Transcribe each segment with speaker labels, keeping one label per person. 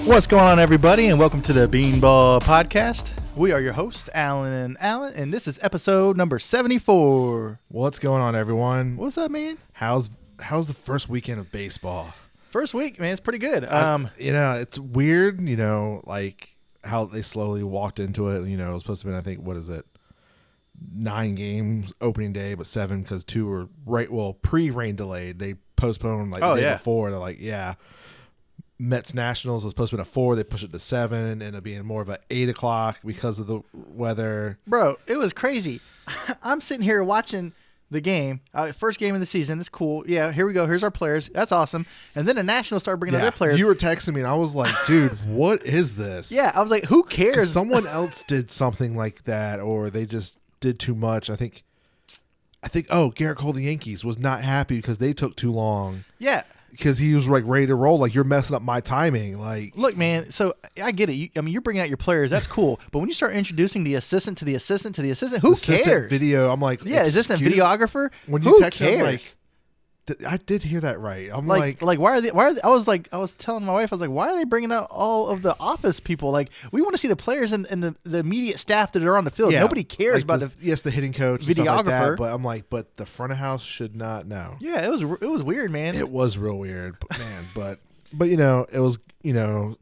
Speaker 1: What's going on, everybody, and welcome to the Beanball Podcast. We are your hosts, Alan and Alan, and this is episode number 74.
Speaker 2: What's going on, everyone?
Speaker 1: What's up, man?
Speaker 2: How's the first weekend of baseball?
Speaker 1: First week, man, it's pretty good.
Speaker 2: It's weird, like how they slowly walked into it. It was supposed to be, I think, 9 games opening day, but 7 because 2 were pre-rain delayed. They postponed the day before. They're like, Mets Nationals was supposed to be at 4. They pushed it to 7, and it being more of a 8 o'clock because of the weather.
Speaker 1: Bro, it was crazy. I'm sitting here watching the game, first game of the season. It's cool. Yeah, here we go. Here's our players. That's awesome. And then the Nationals started bringing out their players.
Speaker 2: You were texting me, and I was like, dude, what is this?
Speaker 1: Yeah, I was like, who cares?
Speaker 2: Someone else did something like that, or they just did too much. I think, Garrett Cole, the Yankees, was not happy because they took too long.
Speaker 1: Yeah.
Speaker 2: Because he was ready to roll. You're messing up my timing.
Speaker 1: Look, man. So I get it. You're bringing out your players. That's cool. But when you start introducing the assistant to the assistant to the assistant, who cares?
Speaker 2: Video. I'm like,
Speaker 1: assistant videographer.
Speaker 2: When you text
Speaker 1: cares?
Speaker 2: me, I was like, I did hear that right. I'm
Speaker 1: like, why are they? I was telling my wife, I was like, why are they bringing out all of the office people? We want to see the players and the immediate staff that are on the field. Yeah, nobody cares about
Speaker 2: the hitting coach, videographer. And stuff like that, but I'm like, but the front of house should not know.
Speaker 1: Yeah, it was weird, man.
Speaker 2: It was real weird, man. but it was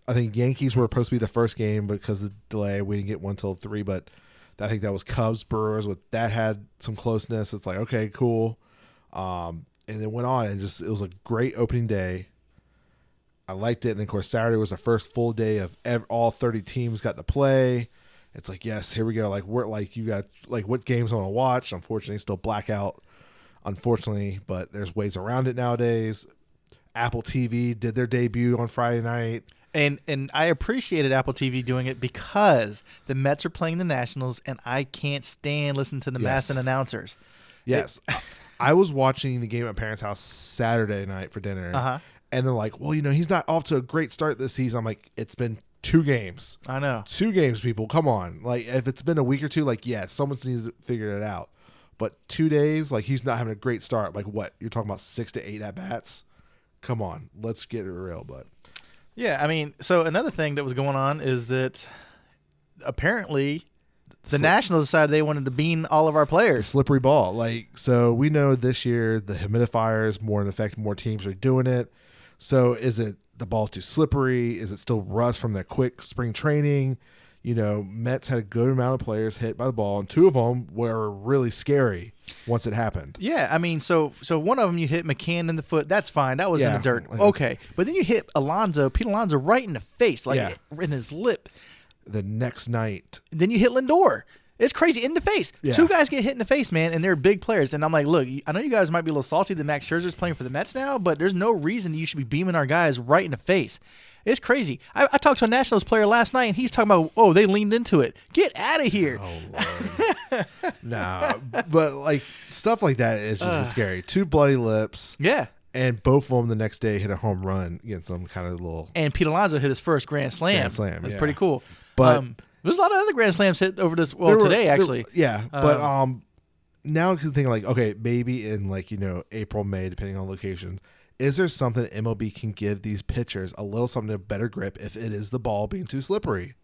Speaker 2: I think Yankees were supposed to be the first game because of the delay. We didn't get one till 3, but I think that was Cubs Brewers. That had some closeness. It's like, okay, cool. And it went on, and it was a great opening day. I liked it. And then, of course, Saturday was the first full day of all 30 teams got to play. It's like, yes, here we go. You got what games I want to watch. Unfortunately, still blackout. Unfortunately, but there's ways around it nowadays. Apple TV did their debut on Friday night.
Speaker 1: And I appreciated Apple TV doing it because the Mets are playing the Nationals, and I can't stand listening to the Masson announcers.
Speaker 2: Yes. I was watching the game at my parents' house Saturday night for dinner, and they're like, well, he's not off to a great start this season. I'm like, it's been 2 games.
Speaker 1: I know.
Speaker 2: 2 games, people. Come on. If it's been a week or 2, someone needs to figure it out. But 2 days, he's not having a great start. What? You're talking about 6 to 8 at-bats? Come on. Let's get it real, bud.
Speaker 1: Yeah, so another thing that was going on is that apparently the Nationals decided they wanted to bean all of our players.
Speaker 2: The slippery ball. So we know this year the humidifiers more in effect, more teams are doing it. So is it the ball's too slippery? Is it still rust from that quick spring training? Mets had a good amount of players hit by the ball, and 2 of them were really scary once it happened.
Speaker 1: Yeah, so one of them you hit McCann in the foot. That's fine. That was in the dirt. Okay. But then you hit Pete Alonso right in the face, in his lip.
Speaker 2: The next night.
Speaker 1: Then you hit Lindor. It's crazy. In the face. Yeah. 2 guys get hit in the face, man, and they're big players. And I'm like, look, I know you guys might be a little salty that Max Scherzer's playing for the Mets now, but there's no reason you should be beaming our guys right in the face. It's crazy. I talked to a Nationals player last night, and he's talking about, they leaned into it. Get out of here.
Speaker 2: Oh, Lord. Nah, but stuff like that is just scary. 2 bloody lips.
Speaker 1: Yeah.
Speaker 2: And both of them the next day hit a home run against some kind of little.
Speaker 1: And Pete Alonso hit his first Grand Slam. That's pretty cool.
Speaker 2: But
Speaker 1: there's a lot of other Grand Slams hit over this today, actually.
Speaker 2: But now I'm thinking okay, maybe in April, May, depending on location, is there something MLB can give these pitchers a little something to better grip if it is the ball being too slippery?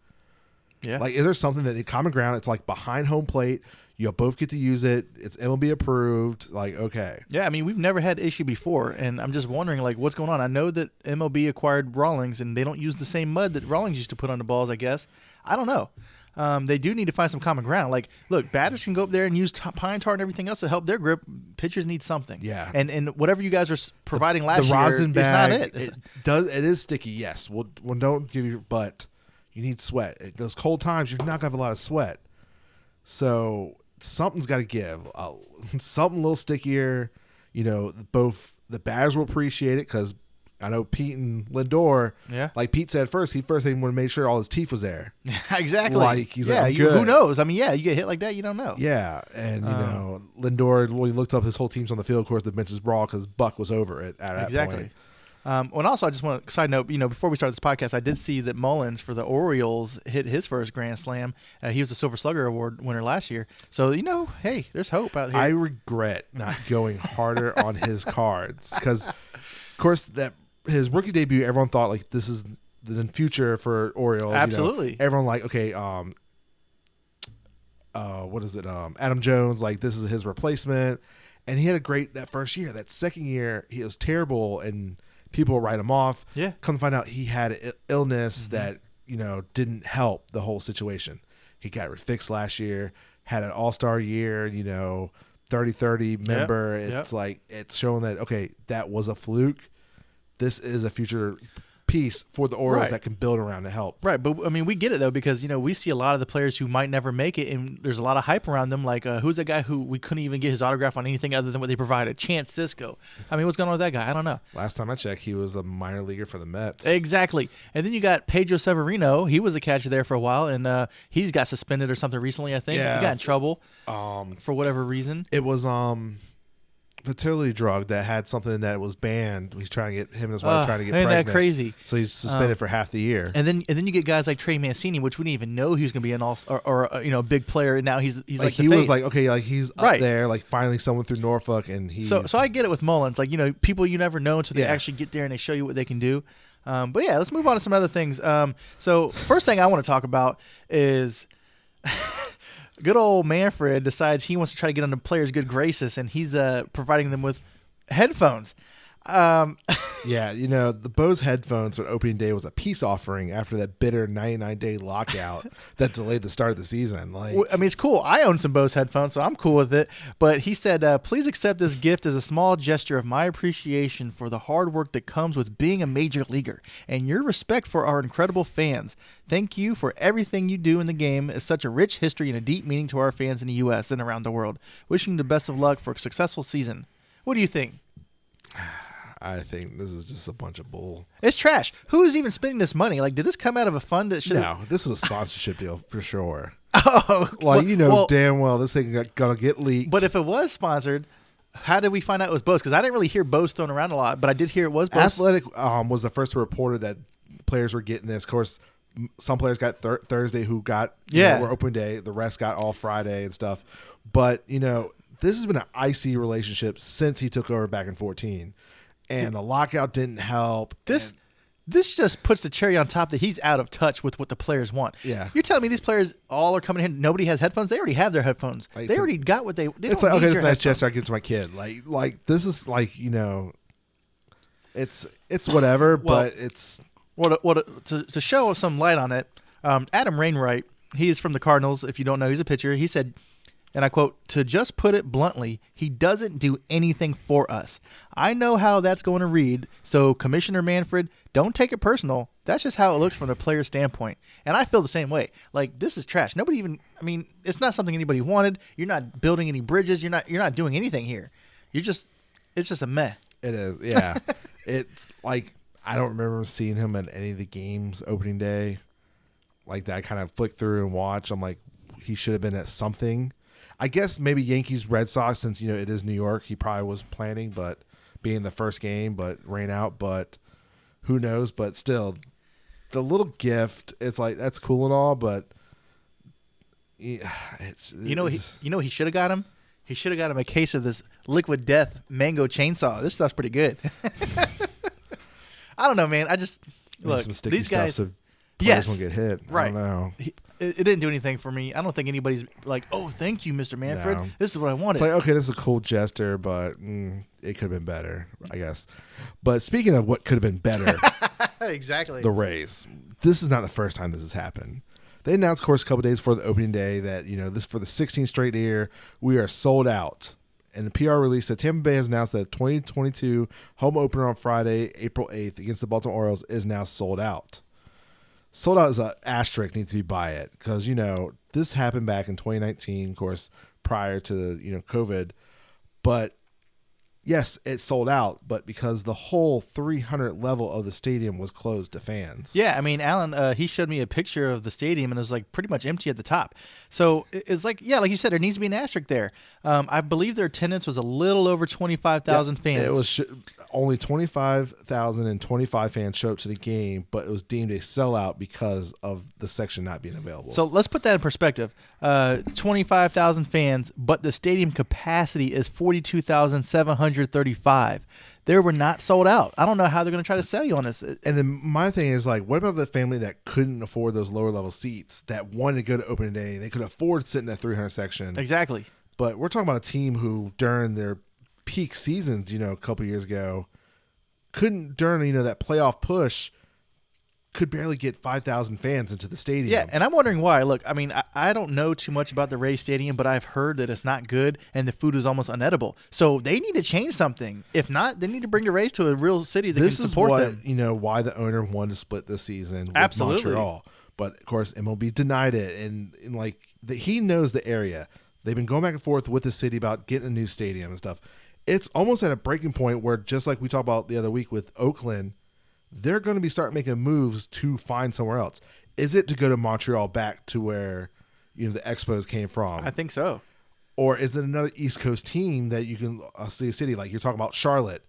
Speaker 1: Yeah.
Speaker 2: Is there something that in common ground? It's behind home plate. You both get to use it. It's MLB approved. Okay.
Speaker 1: Yeah, we've never had issue before, and I'm just wondering, what's going on. I know that MLB acquired Rawlings, and they don't use the same mud that Rawlings used to put on the balls, I guess. I don't know. They do need to find some common ground. Look, batters can go up there and use pine tar and everything else to help their grip. Pitchers need something.
Speaker 2: Yeah.
Speaker 1: And whatever you guys are providing last year,
Speaker 2: rosin bag,
Speaker 1: it's not it.
Speaker 2: It is sticky, yes. Well, don't give you, but you need sweat. Those cold times, you're not going to have a lot of sweat. So something's got to give. Something a little stickier. Both the batters will appreciate it because I know Pete and Lindor, like Pete said first, he wanted to make sure all his teeth was there.
Speaker 1: Exactly.
Speaker 2: He's like, good.
Speaker 1: Who knows? You get hit like that, you don't know.
Speaker 2: Yeah, and Lindor, when he looked up his whole team's on the field, of course, the bench is brawl because Buck was over it at that point.
Speaker 1: And also, I just want to side note, before we started this podcast, I did see that Mullins for the Orioles hit his first Grand Slam. He was the Silver Slugger Award winner last year. So, hey, there's hope out here.
Speaker 2: I regret not going harder on his cards because, of course, that his rookie debut, everyone thought this is the future for Orioles.
Speaker 1: Absolutely.
Speaker 2: You know, everyone like, okay, what is it? Adam Jones, like this is his replacement, and he had a great that first year. That second year, he was terrible, and people will write him off.
Speaker 1: Yeah.
Speaker 2: Come to find out, he had an illness that didn't help the whole situation. He got it fixed last year. Had an all-star year. 30-30 member. It's like it's showing that that was a fluke. This is a future piece for the Orioles that can build around to help.
Speaker 1: Right, but I mean, we get it though because we see a lot of the players who might never make it, and there's a lot of hype around them. Like who's that guy who we couldn't even get his autograph on anything other than what they provided? Chance Sisco. I mean, what's going on with that guy? I don't know.
Speaker 2: Last time I checked, he was a minor leaguer for the Mets.
Speaker 1: Exactly, and then you got Pedro Severino. He was a catcher there for a while, and he's got suspended or something recently. I think he got in trouble for whatever reason.
Speaker 2: It was fertility drug that had something that was banned. He's trying to get him and his wife trying to get pregnant.
Speaker 1: Isn't that crazy?
Speaker 2: So he's suspended for half the year.
Speaker 1: And then you get guys like Trey Mancini, which we didn't even know he was going to be an or a big player. And now he's like the
Speaker 2: he
Speaker 1: face.
Speaker 2: was like he's up there, like finally someone through Norfolk, and he's
Speaker 1: so I get it with Mullins. Like people you never know until they actually get there and they show you what they can do. But yeah, let's move on to some other things. So first thing I want to talk about is. Good old Manfred decides he wants to try to get on the players' good graces, and he's providing them with headphones.
Speaker 2: Yeah, the Bose headphones on opening day was a peace offering after that bitter 99-day lockout that delayed the start of the season. Like,
Speaker 1: I mean, it's cool. I own some Bose headphones, so I'm cool with it. But he said, please accept this gift as a small gesture of my appreciation for the hard work that comes with being a major leaguer and your respect for our incredible fans. Thank you for everything you do in the game. It's such a rich history and a deep meaning to our fans in the U.S. and around the world. Wishing you the best of luck for a successful season. What do you think?
Speaker 2: I think this is just a bunch of bull.
Speaker 1: It's trash. Who's even spending this money? Like, did this come out of a fund that should?
Speaker 2: No, this is a sponsorship deal for sure.
Speaker 1: Oh,
Speaker 2: like damn well this thing gonna get leaked.
Speaker 1: But if it was sponsored, how did we find out it was Bose? Because I didn't really hear Bose thrown around a lot, but I did hear it was Bose.
Speaker 2: Athletic was the first to report that players were getting this. Of course, some players got Thursday who got were open day. The rest got all Friday and stuff. But this has been an icy relationship since he took over back in 2014. And the lockout didn't help.
Speaker 1: This just puts the cherry on top that he's out of touch with what the players want.
Speaker 2: Yeah.
Speaker 1: You're telling me these players all are coming in, nobody has headphones? They already have their headphones. Like, they already got what they
Speaker 2: it's like, okay, this is a nice gesture I give to my kid. Like this is like, it's whatever, but it's...
Speaker 1: To show some light on it, Adam Wainwright, he is from the Cardinals. If you don't know, he's a pitcher. He said, and I quote, "To just put it bluntly, he doesn't do anything for us. I know how that's going to read, so Commissioner Manfred, don't take it personal. That's just how it looks from the player's standpoint." And I feel the same way. Like, this is trash. Nobody even, it's not something anybody wanted. You're not building any bridges. You're not doing anything here. It's just a meh.
Speaker 2: It is, yeah. It's like, I don't remember seeing him at any of the games opening day. Like that, I kind of flick through and watch. I'm like, he should have been at something. I guess maybe Yankees, Red Sox, since it is New York, he probably was planning, but being the first game, but rain out. But who knows? But still, the little gift, it's like that's cool and all, but he should have got him. He should have got him a case of this Liquid Death mango chainsaw. This stuff's pretty good. I don't know, man. I just look some sticky
Speaker 1: these guys.
Speaker 2: Stuff so players won't get hit.
Speaker 1: Right.
Speaker 2: I don't know.
Speaker 1: It didn't do anything for me. I don't think anybody's like, "Oh, thank you, Mr. Manfred.
Speaker 2: No.
Speaker 1: This is what I wanted."
Speaker 2: It's like, okay, this is a cool gesture, but it could have been better, I guess. But speaking of what could have been better,
Speaker 1: exactly,
Speaker 2: the Rays. This is not the first time this has happened. They announced, of course, a couple days before the opening day that this for the 16th straight year we are sold out. And the PR release that Tampa Bay has announced that 2022 home opener on Friday, April 8th against the Baltimore Orioles is now sold out. Sold out is an asterisk needs to be by it because, this happened back in 2019, of course, prior to, COVID. But, yes, it sold out, but because the whole 300 level of the stadium was closed to fans.
Speaker 1: Yeah, Alan, he showed me a picture of the stadium, and it was, like, pretty much empty at the top. So it's like, yeah, like you said, there needs to be an asterisk there. I believe their attendance was a little over 25,000 fans.
Speaker 2: It was only 25,025 fans showed up to the game, but it was deemed a sellout because of the section not being available.
Speaker 1: So let's put that in perspective. 25,000 fans, but the stadium capacity is 42,700 135. They were not sold out. I don't know how they're going to try to sell you on this.
Speaker 2: And then my thing is like, what about the family that couldn't afford those lower level seats that wanted to go to opening day? They could afford sitting in that 300 section.
Speaker 1: Exactly.
Speaker 2: But we're talking about a team who during their peak seasons, a couple years ago, couldn't during, that playoff push, could barely get 5,000 fans into the stadium.
Speaker 1: Yeah, and I'm wondering why. Look, I mean, I don't know too much about the Rays Stadium, but I've heard that it's not good and the food is almost unedible. So they need to change something. If not, they need to bring the Rays to a real city that can support them.
Speaker 2: This is what, why the owner wanted to split this season with
Speaker 1: Absolutely.
Speaker 2: Montreal. But, of course, MLB denied it. And he knows the area. They've been going back and forth with the city about getting a new stadium and stuff. It's almost at a breaking point where, just like we talked about the other week with Oakland, they're going to be start making moves to find somewhere else. Is it to go to Montreal back to where, the Expos came from?
Speaker 1: I think so.
Speaker 2: Or is it another East Coast team that you can see a city like you're talking about Charlotte?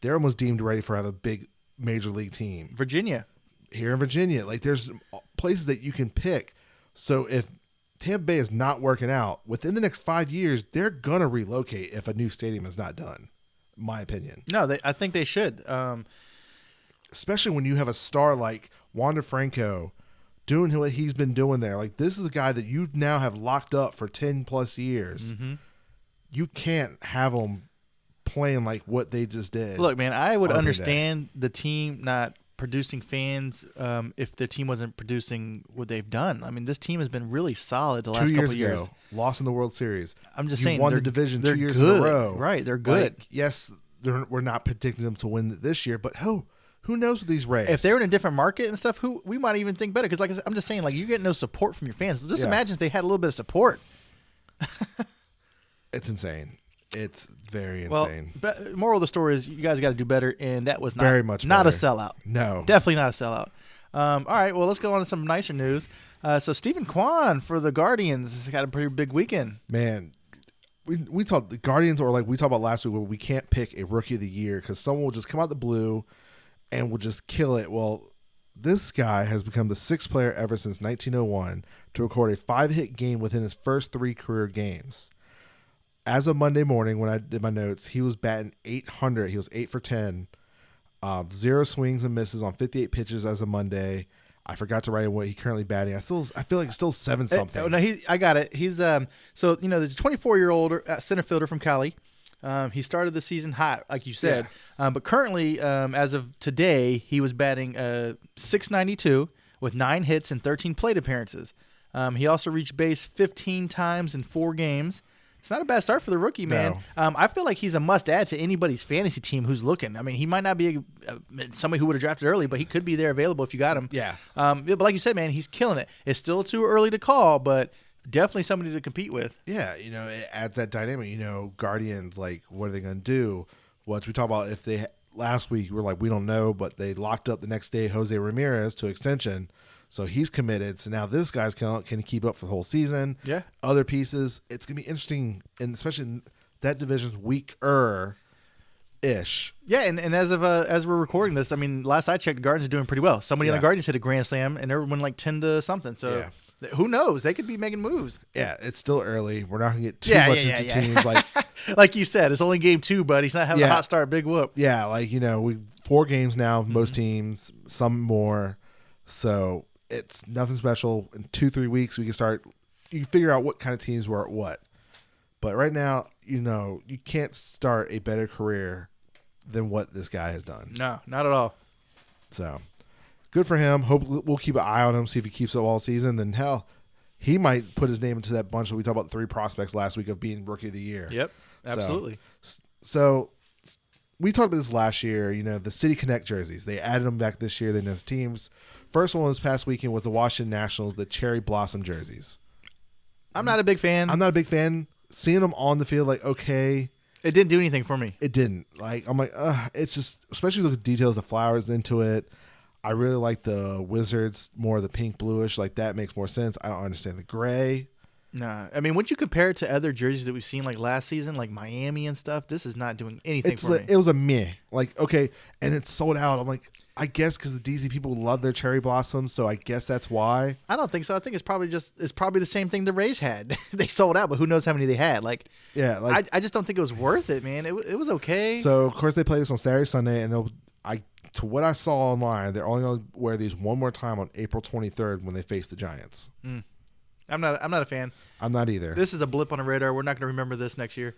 Speaker 2: They're almost deemed ready for have a big major league team.
Speaker 1: Virginia.
Speaker 2: Here in Virginia, there's places that you can pick. So if Tampa Bay is not working out within the next 5 years, they're going to relocate if a new stadium is not done. My opinion.
Speaker 1: No, I think they should.
Speaker 2: Especially when you have a star like Wander Franco doing what he's been doing there. This is a guy that you now have locked up for 10 plus years.
Speaker 1: Mm-hmm.
Speaker 2: You can't have him playing like what they just did.
Speaker 1: Look, man, I would understand the team not producing fans if their team wasn't producing what they've done. I mean, this team has been really solid the last couple of years.
Speaker 2: Lost in the World Series.
Speaker 1: I'm just saying,
Speaker 2: won the division 2 years
Speaker 1: good.
Speaker 2: in a row.
Speaker 1: Right, they're good.
Speaker 2: Yes, we're not predicting them to win this year, but who knows with these Rays?
Speaker 1: If they're in a different market and stuff, we might even think better. Because, like I said, I'm just saying, you get no support from your fans. Just imagine if they had a little bit of support.
Speaker 2: It's insane. It's very insane.
Speaker 1: Well, moral of the story is you guys got to do better, and that was not
Speaker 2: very much
Speaker 1: not
Speaker 2: better.
Speaker 1: A sellout.
Speaker 2: No,
Speaker 1: definitely not a sellout. All right, well, let's go on to some nicer news. So Steven Kwan for the Guardians has got a pretty big weekend.
Speaker 2: Man, we talked the Guardians, or we talked about last week, where we can't pick a rookie of the year because someone will just come out the blue and will just kill it. Well, this guy has become the 6th player ever since 1901 to record a 5-hit game within his first 3 career games. As of Monday morning, when I did my notes, he was batting .800. He was 8 for 10, 0 swings and misses on 58 pitches as of Monday. I forgot to write in what he's currently batting. I feel like it's still 7 something.
Speaker 1: No, I got it. He's there's a 24-year-old center fielder from Cali. He started the season hot, like you said, but currently, as of today, he was batting .692 with 9 hits and 13 plate appearances. He also reached base 15 times in 4 games. It's not a bad start for the rookie, man.
Speaker 2: No.
Speaker 1: I feel like he's a must-add to anybody's fantasy team who's looking. I mean, he might not be somebody who would have drafted eearly, but he could be there available if you got him.
Speaker 2: Yeah.
Speaker 1: But like you said, man, he's killing it. It's still too early to call, but definitely somebody to compete with.
Speaker 2: Yeah, it adds that dynamic. Guardians, what are they going to do? What we talked about if they last week, we were we don't know, but they locked up the next day Jose Ramirez to extension. So he's committed. So now this guy's can keep up for the whole season.
Speaker 1: Yeah.
Speaker 2: Other pieces. It's going to be interesting, and especially that division's weaker-ish.
Speaker 1: Yeah, and as we're recording this, I mean, last I checked, the Guardians are doing pretty well. Somebody on the Guardians hit a grand slam, and they're winning 10 to something. So who knows? They could be making moves.
Speaker 2: Yeah, it's still early. We're not going to get too much into teams.
Speaker 1: Like you said, it's only game 2, but he's not having a hot start. Big whoop.
Speaker 2: Yeah, we 4 games now, most teams, some more. So it's nothing special. In 2-3 weeks, we can start. You can figure out what kind of teams were at what. But right now, you can't start a better career than what this guy has done.
Speaker 1: No, not at all.
Speaker 2: So good for him. Hope we'll keep an eye on him, see if he keeps up all season. Then hell, he might put his name into that bunch that we talked about, the 3 prospects last week of being rookie of the year.
Speaker 1: Yep, absolutely.
Speaker 2: So we talked about this last year. The City Connect jerseys. They added them back this year. They know teams. First one this past weekend was the Washington Nationals, the Cherry Blossom jerseys.
Speaker 1: I'm not a big fan.
Speaker 2: I'm not a big fan. Seeing them on the field, okay.
Speaker 1: It didn't do anything for me.
Speaker 2: It didn't. I'm it's just, especially with the details, the flowers into it. I really like the Wizards, more of the pink bluish. That makes more sense. I don't understand the gray.
Speaker 1: Nah, I mean, once you compare it to other jerseys that we've seen like last season, like Miami and stuff, this is not doing anything for me.
Speaker 2: It was a meh. Like, okay, and it's sold out. I'm like, I guess because the DC people love their cherry blossoms, so I guess that's why.
Speaker 1: I don't think so. I think it's probably the same thing the Rays had. They sold out, but who knows how many they had? Like,
Speaker 2: yeah, like
Speaker 1: I just don't think it was worth it, man. It was okay.
Speaker 2: So of course they play this on Saturday, Sunday, and to what I saw online, they're only going to wear these one more time on April 23rd when they face the Giants.
Speaker 1: I'm not a fan.
Speaker 2: I'm not either.
Speaker 1: This is a blip on the radar. We're not going to remember this next year.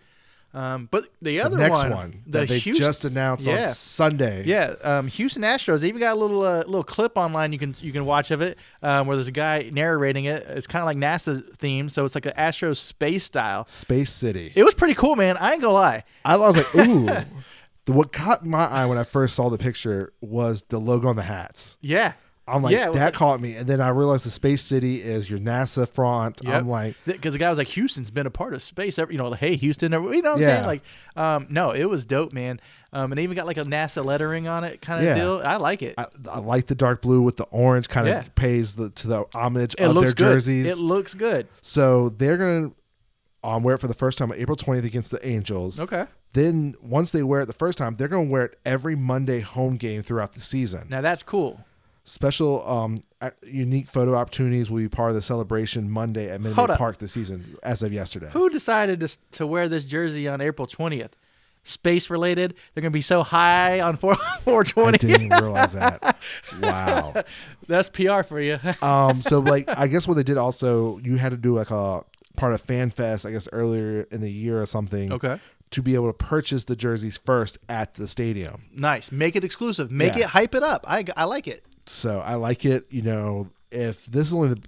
Speaker 1: But the
Speaker 2: next one that they just announced on Sunday.
Speaker 1: Yeah, Houston Astros. They even got a little clip online you can watch of it where there's a guy narrating it. It's kind of like NASA themed, so it's like an Astros space style.
Speaker 2: Space City.
Speaker 1: It was pretty cool, man. I ain't gonna lie.
Speaker 2: I was like, ooh. What caught my eye when I first saw the picture was the logo on the hats.
Speaker 1: Yeah.
Speaker 2: I'm like, that caught me. And then I realized the Space City is your NASA font. Yep. I'm like.
Speaker 1: Because the guy was like, Houston's been a part of space. Hey, Houston. You know what I'm saying? Like, no, it was dope, man. And they even got like a NASA lettering on it kind of deal. I like it.
Speaker 2: I like the dark blue with the orange kind of pays to the homage of their
Speaker 1: good.
Speaker 2: jerseys.
Speaker 1: It looks good.
Speaker 2: So they're going to wear it for the first time on April 20th against the Angels.
Speaker 1: Okay.
Speaker 2: Then once they wear it the first time, they're going to wear it every Monday home game throughout the season.
Speaker 1: Now that's cool.
Speaker 2: Special unique photo opportunities will be part of the celebration Monday at Minute Maid Park this season as of yesterday.
Speaker 1: Who decided to wear this jersey on April 20th? Space related? They're going to be so high on 420.
Speaker 2: I didn't even realize that. Wow.
Speaker 1: That's PR for you.
Speaker 2: So like I guess what they did also, you had to do like a part of Fan Fest, I guess earlier in the year or something.
Speaker 1: Okay.
Speaker 2: To be able to purchase the jerseys first at the stadium.
Speaker 1: Nice. Make it exclusive. Make it, hype it up. I like it.
Speaker 2: So I like it. You know, if this is only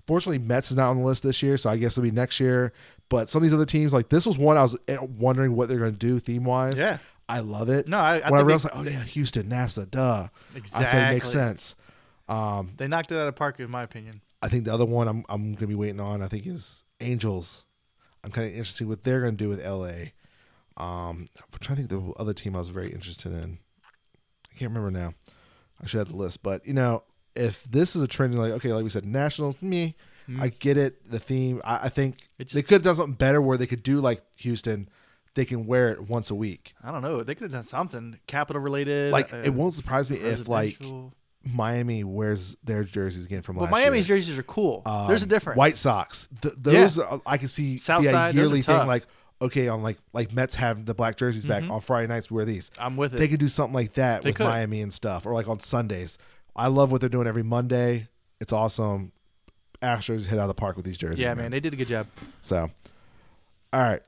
Speaker 2: fortunately Mets is not on the list this year, so I guess it'll be next year. But some of these other teams, like this was one I was wondering what they're going to do theme wise.
Speaker 1: Yeah.
Speaker 2: I love it.
Speaker 1: No, I
Speaker 2: realized like, oh yeah, Houston, NASA, duh.
Speaker 1: Exactly.
Speaker 2: I said it makes sense.
Speaker 1: They knocked it out of the park in my opinion.
Speaker 2: I think the other one I'm going to be waiting on, I think, is Angels. I'm kind of interested what they're going to do with LA. I'm trying to think the other team I was very interested in. I can't remember now. I should have the list. But, if this is a trend, like, okay, like we said, Nationals, I get it, the theme. I think they could have done something better where they could do like Houston. They can wear it once a week.
Speaker 1: I don't know. They could have done something Capital related.
Speaker 2: Like, it won't surprise me if, like, Miami wears their jerseys again from last year.
Speaker 1: Miami's jerseys are cool. There's a difference.
Speaker 2: White Sox. Those, I can see
Speaker 1: Southside,
Speaker 2: be a yearly thing, like, okay, on like Mets have the black jerseys back on Friday nights. We wear these.
Speaker 1: I'm with it.
Speaker 2: They could do something like that with Miami and stuff, or like on Sundays. I love what they're doing every Monday. It's awesome. Astros hit out of the park with these jerseys.
Speaker 1: Yeah, man, they did a good job.
Speaker 2: So, all right,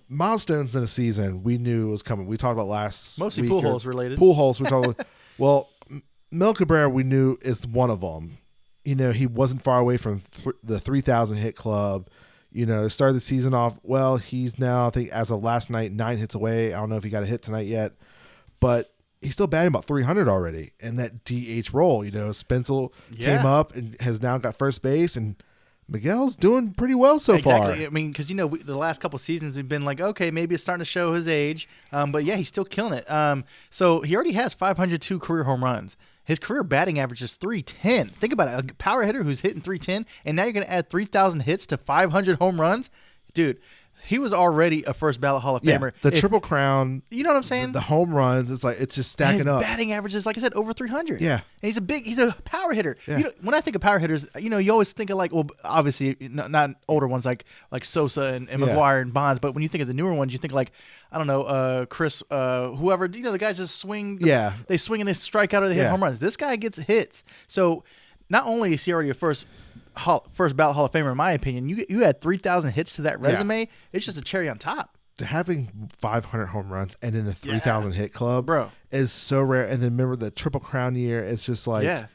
Speaker 2: milestones in a season we knew was coming. We talked about last
Speaker 1: mostly
Speaker 2: week,
Speaker 1: pool holes related.
Speaker 2: Pool holes. We talked about. Well, Miguel Cabrera we knew is one of them. He wasn't far away from the 3,000 hit club. Started the season off well. He's now, I think, as of last night, 9 hits away. I don't know if he got a hit tonight yet, but he's still batting about 300 already. And that DH role, Spencer came up and has now got first base, and Miguel's doing pretty well so far.
Speaker 1: I mean, because the last couple seasons we've been like, okay, maybe it's starting to show his age, but yeah, he's still killing it. So he already has 502 career home runs. His career batting average is 310. Think about it. A power hitter who's hitting 310, and now you're going to add 3,000 hits to 500 home runs? Dude, he was already a first ballot Hall of Famer.
Speaker 2: The Triple Crown.
Speaker 1: You know what I'm saying?
Speaker 2: The home runs, it's just stacking up.
Speaker 1: His batting average is, like I said, over 300.
Speaker 2: Yeah.
Speaker 1: And he's a power hitter.
Speaker 2: Yeah.
Speaker 1: When I think of power hitters, you always think of obviously not older ones like Sosa and McGuire and Bonds, but when you think of the newer ones, you think like, I don't know, Chris, whoever, the guys just swing. They swing and they strike out or they hit home runs. This guy gets hits. So not only is he already a first ballot Hall of Famer, in my opinion, you add 3,000 hits to that resume. Yeah. It's just a cherry on top.
Speaker 2: Having 500 home runs and in the 3,000 hit club,
Speaker 1: bro,
Speaker 2: is so rare. And then remember the Triple Crown year. It's just like,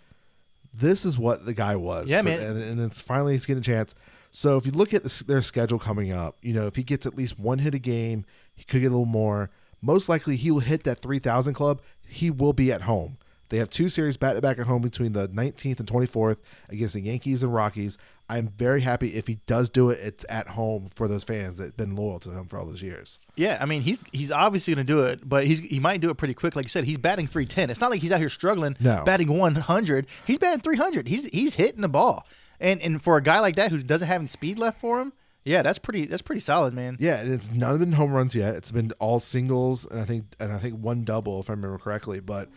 Speaker 2: this is what the guy was.
Speaker 1: Yeah, man.
Speaker 2: And it's finally he's getting a chance. So if you look at their schedule coming up, if he gets at least one hit a game, he could get a little more. Most likely he will hit that 3,000 club. He will be at home. They have 2 series back-to-back at home between the 19th and 24th against the Yankees and Rockies. I'm very happy if he does do it, it's at home for those fans that have been loyal to him for all those years. Yeah, I mean, he's obviously going to do it, but he might do it pretty quick. Like you said, he's batting 310. It's not like he's out here struggling batting 100. He's batting 300. He's hitting the ball.
Speaker 1: And for a guy like that who doesn't have any speed left for him, yeah, that's pretty solid, man.
Speaker 2: Yeah, and it's none of been home runs yet. It's been all singles, and I think one double if I remember correctly. But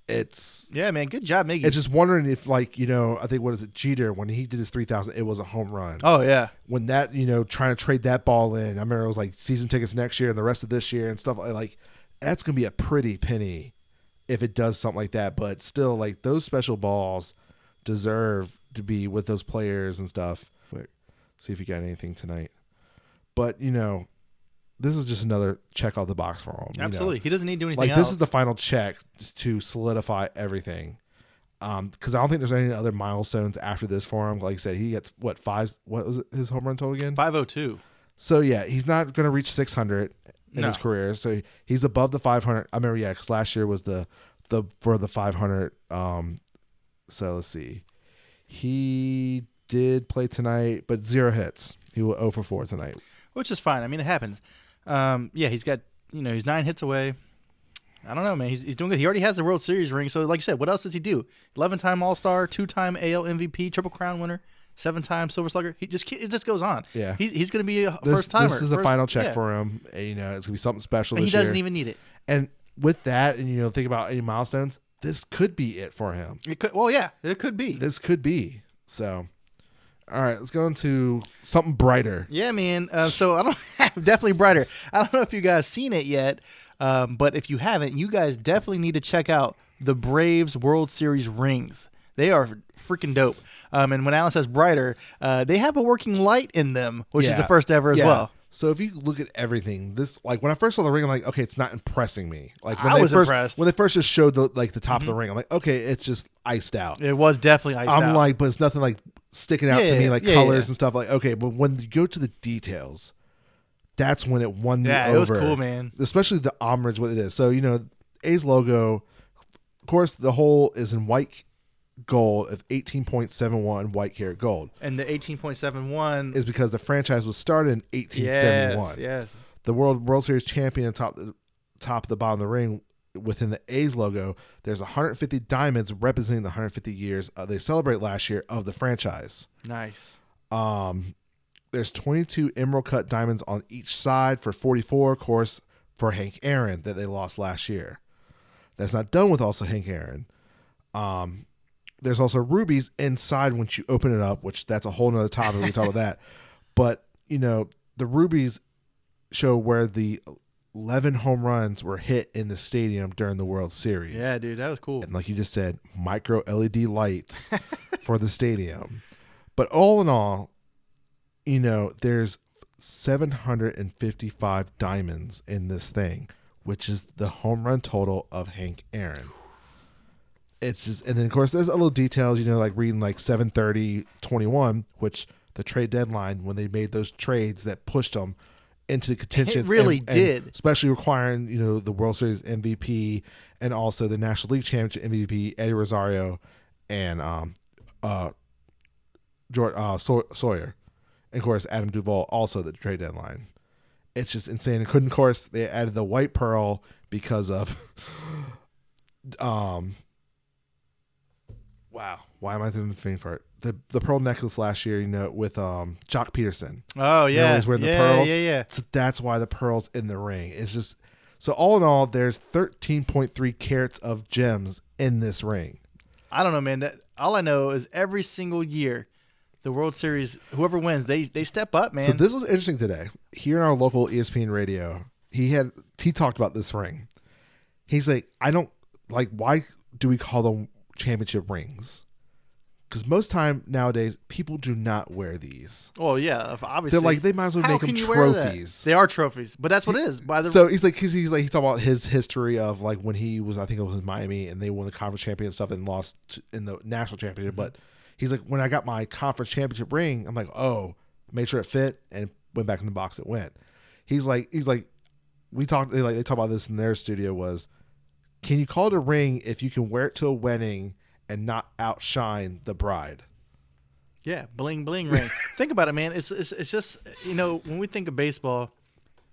Speaker 2: it's
Speaker 1: man, good job, Miggy.
Speaker 2: It's just wondering if I think what is it, Jeter, when he did his 3,000, it was a home run.
Speaker 1: Oh yeah.
Speaker 2: When that trying to trade that ball in, I remember it was like season tickets next year and the rest of this year and stuff like that's gonna be a pretty penny if it does something like that. But still, like those special balls deserve to be with those players and stuff. Quick, see if you got anything tonight. But this is just another check off the box for him.
Speaker 1: Absolutely, he doesn't need to do anything
Speaker 2: like
Speaker 1: else.
Speaker 2: This is the final check to solidify everything. Because I don't think there's any other milestones after this for him. Like I said, he gets what was it, his home run total again?
Speaker 1: 502.
Speaker 2: So yeah, he's not going to reach 600 in his career. So he's above the 500. I remember, because last year was the for the 500. So let's see, he did play tonight, but 0 hits. He was 0 for 4 tonight,
Speaker 1: which is fine. I mean, it happens. He's got he's 9 hits away. I don't know, man. He's doing good. He already has the World Series ring. So, like you said, what else does he do? 11-time All-Star, 2-time AL MVP, Triple Crown winner, 7-time Silver Slugger. It just goes on.
Speaker 2: Yeah,
Speaker 1: he's going to be a first timer.
Speaker 2: This is the final check for him. And, it's going to be something special.
Speaker 1: But
Speaker 2: this
Speaker 1: he doesn't
Speaker 2: year.
Speaker 1: even need it.
Speaker 2: And with that, and think about any milestones, this could be it for him.
Speaker 1: It could. Well, yeah, it could be.
Speaker 2: This could be. So, all right, let's go into something brighter.
Speaker 1: Yeah, man. So I don't definitely brighter. I don't know if you guys seen it yet. But if you haven't, you guys definitely need to check out the Braves World Series rings. They are freaking dope. And when Alan says brighter, they have a working light in them, which is the first ever as well.
Speaker 2: So if you look at everything, this when I first saw the ring, I'm like, okay, it's not impressing me. Like when
Speaker 1: I was impressed
Speaker 2: when they first just showed the top of the ring. I'm like, okay, it's just iced out.
Speaker 1: It was definitely iced out.
Speaker 2: I'm like, but it's nothing like sticking out to me like colors and stuff. Like, okay, but when you go to the details, that's when it won me over.
Speaker 1: Yeah, it was cool, man.
Speaker 2: Especially the homage, what it is. So, A's logo, of course, the whole is in white gold of 18.71 white karat gold.
Speaker 1: And the 18.71
Speaker 2: is because the franchise was started in 1871.
Speaker 1: Yes.
Speaker 2: The World Series champion top of the bottom of the ring within the A's logo, there's 150 diamonds representing the 150 years they celebrate last year of the franchise.
Speaker 1: Nice.
Speaker 2: There's 22 emerald cut diamonds on each side for 44, of course, for Hank Aaron that they lost last year. That's not done with also Hank Aaron. There's also rubies inside once you open it up, which that's a whole nother topic. We can talk about that. But, the rubies show where the 11 home runs were hit in the stadium during the World Series.
Speaker 1: Yeah, dude, that was cool.
Speaker 2: And like you just said, micro LED lights for the stadium. But all in all, there's 755 diamonds in this thing, which is the home run total of Hank Aaron. It's just, and then of course there's a little details, like reading like 7/30/21, which the trade deadline when they made those trades that pushed them into the contention.
Speaker 1: It really did,
Speaker 2: especially requiring the World Series MVP and also the National League Championship MVP Eddie Rosario and Sawyer. And, of course, Adam Duvall also the trade deadline. It's just insane. And of course, they added the white pearl because of wow. Why am I doing the thing for it? The pearl necklace last year, with Jock Peterson.
Speaker 1: Oh, yeah.
Speaker 2: He's wearing the pearls.
Speaker 1: Yeah.
Speaker 2: So that's why the pearl's in the ring. It's just, so all in all, there's 13.3 carats of gems in this ring.
Speaker 1: I don't know, man. All I know is every single year, the World Series, whoever wins, they step up, man.
Speaker 2: So this was interesting today. Here in our local ESPN radio, he talked about this ring. He's like, why do we call them championship rings? Because most time nowadays, people do not wear these.
Speaker 1: Oh yeah, obviously.
Speaker 2: They're like, they might as well make them trophies.
Speaker 1: They are trophies, but that's what it is.
Speaker 2: So he's talking about his history of like when he was, I think it was in Miami, and they won the conference championship and stuff and lost in the national championship, but he's like, when I got my conference championship ring, I'm like, oh, made sure it fit and went back in the box it went. He's like, they talk about this in their studio was, can you call it a ring if you can wear it to a wedding and not outshine the bride?
Speaker 1: Yeah, bling bling ring. Think about it, man. It's just, when we think of baseball,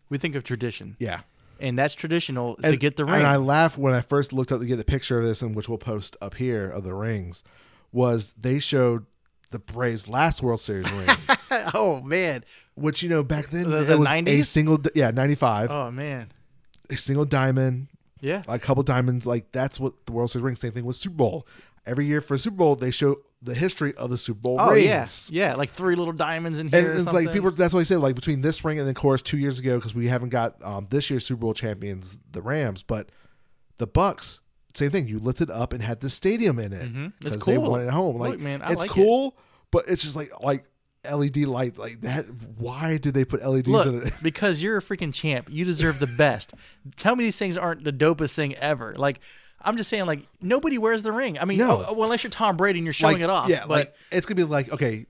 Speaker 1: we think of tradition.
Speaker 2: Yeah.
Speaker 1: And that's traditional to get the ring.
Speaker 2: And I laughed when I first looked up to get the picture of this, and which we'll post up here of the rings, was they showed the Braves' last World Series ring.
Speaker 1: Oh man,
Speaker 2: which back then
Speaker 1: was
Speaker 2: it was
Speaker 1: 90s?
Speaker 2: a single 95.
Speaker 1: Oh man,
Speaker 2: a single diamond.
Speaker 1: Yeah,
Speaker 2: like a couple diamonds. Like that's what the World Series ring. Same thing with Super Bowl. Every year for Super Bowl, they show the history of the Super Bowl rings.
Speaker 1: Yeah, like 3 little diamonds in here.
Speaker 2: And it's like people. That's what I said. Like between this ring and then, of course, 2 years ago, because we haven't got this year's Super Bowl champions, the Rams, but the Bucks. Same thing. You lifted up and had the stadium in it
Speaker 1: because
Speaker 2: they won it at home. Like,
Speaker 1: look, man,
Speaker 2: it's like cool, but it's just like LED lights like that. Why did they put LEDs in it?
Speaker 1: Because you're a freaking champ. You deserve the best. Tell me these things aren't the dopest thing ever. Like, I'm just saying, like, nobody wears the ring. I mean, well, unless you're Tom Brady and you're showing it off.
Speaker 2: Yeah,
Speaker 1: but
Speaker 2: like it's gonna be like, okay,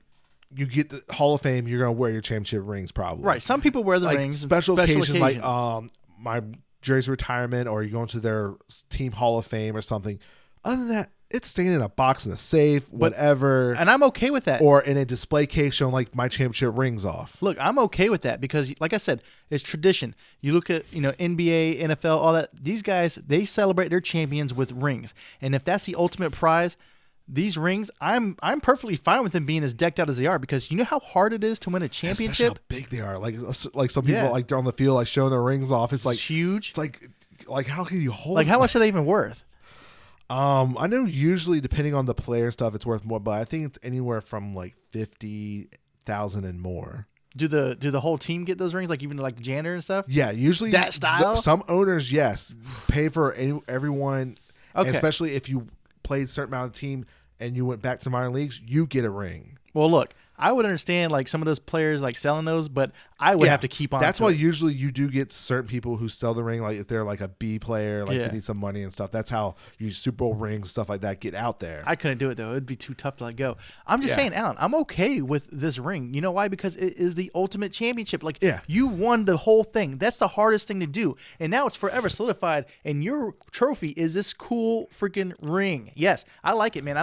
Speaker 2: you get the Hall of Fame, you're gonna wear your championship rings probably.
Speaker 1: Right. Some people wear the rings.
Speaker 2: Special occasions like my jersey retirement, or you're going to their team Hall of Fame or something. Other than that, it's staying in a box in a safe, whatever.
Speaker 1: And I'm okay with that.
Speaker 2: Or in a display case showing like my championship rings off.
Speaker 1: Look, I'm okay with that because, like I said, it's tradition. You look at NBA, NFL, all that. These guys, they celebrate their champions with rings, and if that's the ultimate prize, these rings, I'm perfectly fine with them being as decked out as they are, because you know how hard it is to win a championship.
Speaker 2: Especially how big they are. Like some people like they're on the field like showing their rings off. It's like
Speaker 1: huge.
Speaker 2: It's like how can you hold?
Speaker 1: Like how much are they even worth?
Speaker 2: I know usually depending on the player and stuff, it's worth more, but I think it's anywhere from like 50,000 and more.
Speaker 1: Do the whole team get those rings? Like even like the janitor and stuff?
Speaker 2: Yeah, usually
Speaker 1: that style.
Speaker 2: Some owners, yes, pay for everyone.
Speaker 1: Okay.
Speaker 2: Especially if you played a certain amount of team and you went back to minor leagues, you get a ring.
Speaker 1: Well, look, I would understand like some of those players like selling those, but I would have to keep on.
Speaker 2: That's why usually you do get certain people who sell the ring, like if they're like a B player, like they need some money and stuff. That's how you Super Bowl rings, stuff like that, get out there.
Speaker 1: I couldn't do it though; it'd be too tough to let go. I'm just saying, Alan, I'm okay with this ring. You know why? Because it is the ultimate championship. Like, you won the whole thing. That's the hardest thing to do, and now it's forever solidified. And your trophy is this cool freaking ring. Yes, I like it, man.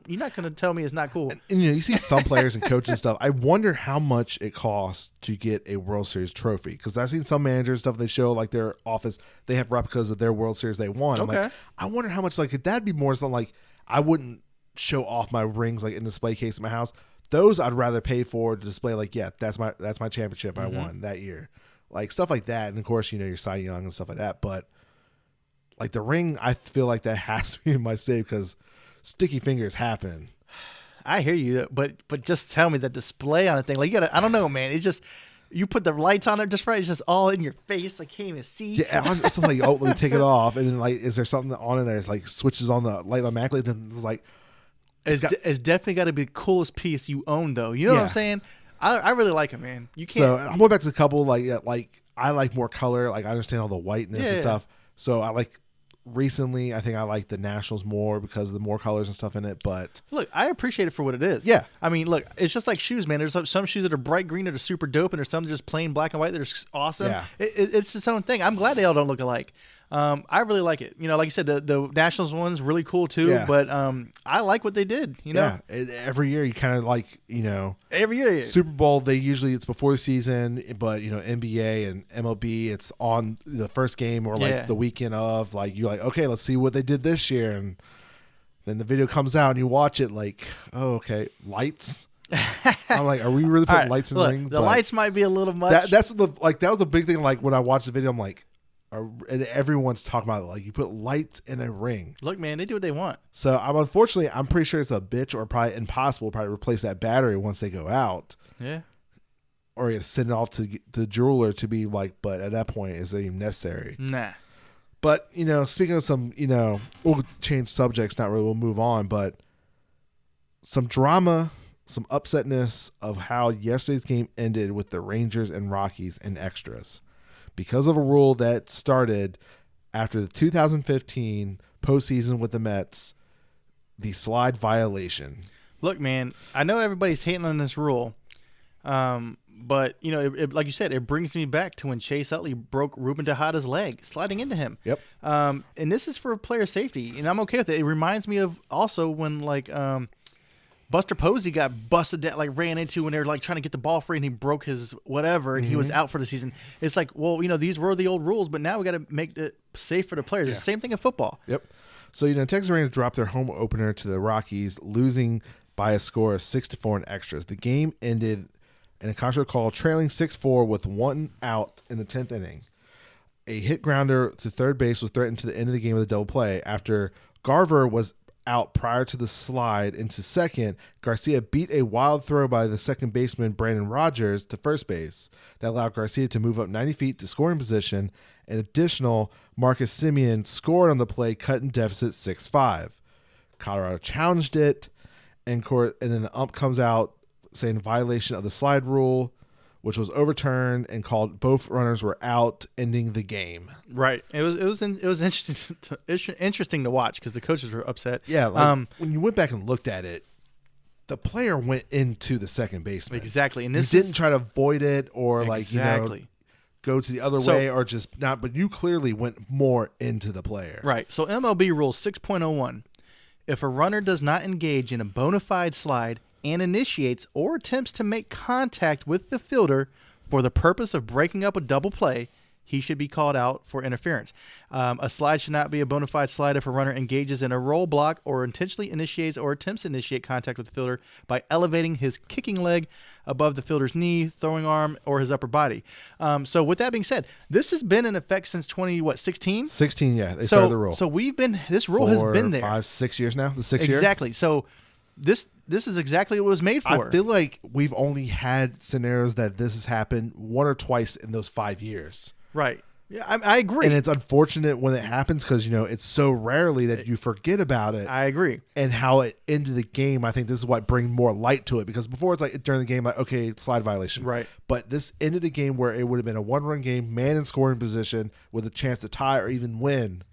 Speaker 1: You're not gonna tell me it's not cool.
Speaker 2: And you see some players and coaches and stuff. I wonder how much it costs to get a World Series trophy, because I've seen some managers and stuff, they show like their office, they have replicas of their World Series they won. I'm like, I wonder how much, like, that'd be more something like, I wouldn't show off my rings like in a display case in my house. Those I'd rather pay for to display, like, that's my championship I won that year, like stuff like that. And of course, your Cy Young and stuff like that. But like the ring, I feel like that has to be in my safe because sticky fingers happen.
Speaker 1: I hear you, but just tell me the display on a thing. Like, you gotta, I don't know, man. It's just, you put the lights on it just right. It's just all in your face. I can't even see.
Speaker 2: Yeah, it's like, oh, let me take it off. And then, like, is there something on in there? It's like switches on the light automatically. Then it's like,
Speaker 1: it's definitely got to be the coolest piece you own, though. You know what I'm saying? I really like it, man. You can't.
Speaker 2: So I'm going back to the couple. Like I like more color. Like I understand all the whiteness and stuff. So I like. Recently, I think I like the Nationals more because of the more colors and stuff in it. But
Speaker 1: look, I appreciate it for what it is.
Speaker 2: Yeah,
Speaker 1: I mean, look, it's just like shoes, man. There's some shoes that are bright green that are super dope, and there's some that are just plain black and white that are awesome.
Speaker 2: Yeah.
Speaker 1: It's its own thing. I'm glad they all don't look alike. I really like it. Like you said, the Nationals one's really cool too. Yeah. But I like what they did.
Speaker 2: Yeah. Every year you kind of like
Speaker 1: every year
Speaker 2: Super Bowl it's before the season, but NBA and MLB it's on the first game or like the weekend of, like you're like, okay, let's see what they did this year, and then the video comes out and you watch it like, oh, okay, lights. I'm like, are we really putting lights in rings?
Speaker 1: The lights might be a little much.
Speaker 2: That was a big thing. Like when I watched the video, I'm like. And everyone's talking about it, like you put lights in a ring.
Speaker 1: Look, man, they do what they want.
Speaker 2: So I'm pretty sure it's a bitch or probably impossible to probably replace that battery once they go out.
Speaker 1: Yeah.
Speaker 2: Or you send it off to the jeweler to be like, but at that point, is it even necessary?
Speaker 1: Nah.
Speaker 2: But speaking of some, we'll change subjects. Not really. We'll move on. But some drama, some upsetness of how yesterday's game ended with the Rangers and Rockies and extras. Because of a rule that started after the 2015 postseason with the Mets, the slide violation.
Speaker 1: Look, man, I know everybody's hating on this rule, but like you said, it brings me back to when Chase Utley broke Ruben Tejada's leg sliding into him.
Speaker 2: Yep.
Speaker 1: And this is for player safety, and I'm okay with it. It reminds me of also when Buster Posey got busted down, ran into when they were trying to get the ball free, and he broke his whatever, and he was out for the season. It's like, well, these were the old rules, but now we got to make it safe for the players. It's the same thing in football.
Speaker 2: Yep. So Texas Rangers dropped their home opener to the Rockies, losing by a score of 6-4 in extras. The game ended in a controversial call, trailing 6-4 with 1 out in the 10th inning. A hit grounder to third base was threatened to the end of the game with a double play. After Garver was out prior to the slide into second, Garcia beat a wild throw by the second baseman Brandon Rogers to first base that allowed Garcia to move up 90 feet to scoring position. An additional Marcus Semien scored on the play, cutting deficit 6-5. Colorado challenged it, and then the ump comes out saying violation of the slide rule, which was overturned and called both runners were out, ending the game.
Speaker 1: Right. It was interesting to watch because the coaches were upset.
Speaker 2: Yeah. When you went back and looked at it, the player went into the second baseman.
Speaker 1: Exactly. And
Speaker 2: you didn't try to avoid it or go to the other way or just not, but you clearly went more into the player.
Speaker 1: Right. So MLB Rule 6.01, if a runner does not engage in a bona fide slide and initiates or attempts to make contact with the fielder for the purpose of breaking up a double play, he should be called out for interference. A slide should not be a bona fide slide if a runner engages in a roll block or intentionally initiates or attempts to initiate contact with the fielder by elevating his kicking leg above the fielder's knee, throwing arm, or his upper body. So with that being said, this has been in effect since 16?
Speaker 2: 16, yeah. They started the rule.
Speaker 1: So this rule has been there.
Speaker 2: 5, 6 years now? The 6th year?
Speaker 1: Exactly. So this is exactly what it was made for.
Speaker 2: I feel like we've only had scenarios that this has happened 1 or twice in those 5 years.
Speaker 1: Right. Yeah, I agree.
Speaker 2: And it's unfortunate when it happens because, it's so rarely that you forget about it.
Speaker 1: I agree.
Speaker 2: And how it ended the game, I think this is what brings more light to it. Because before it's like during the game, like, okay, slide violation.
Speaker 1: Right.
Speaker 2: But this ended a game where it would have been a 1-run game, man in scoring position with a chance to tie or even win.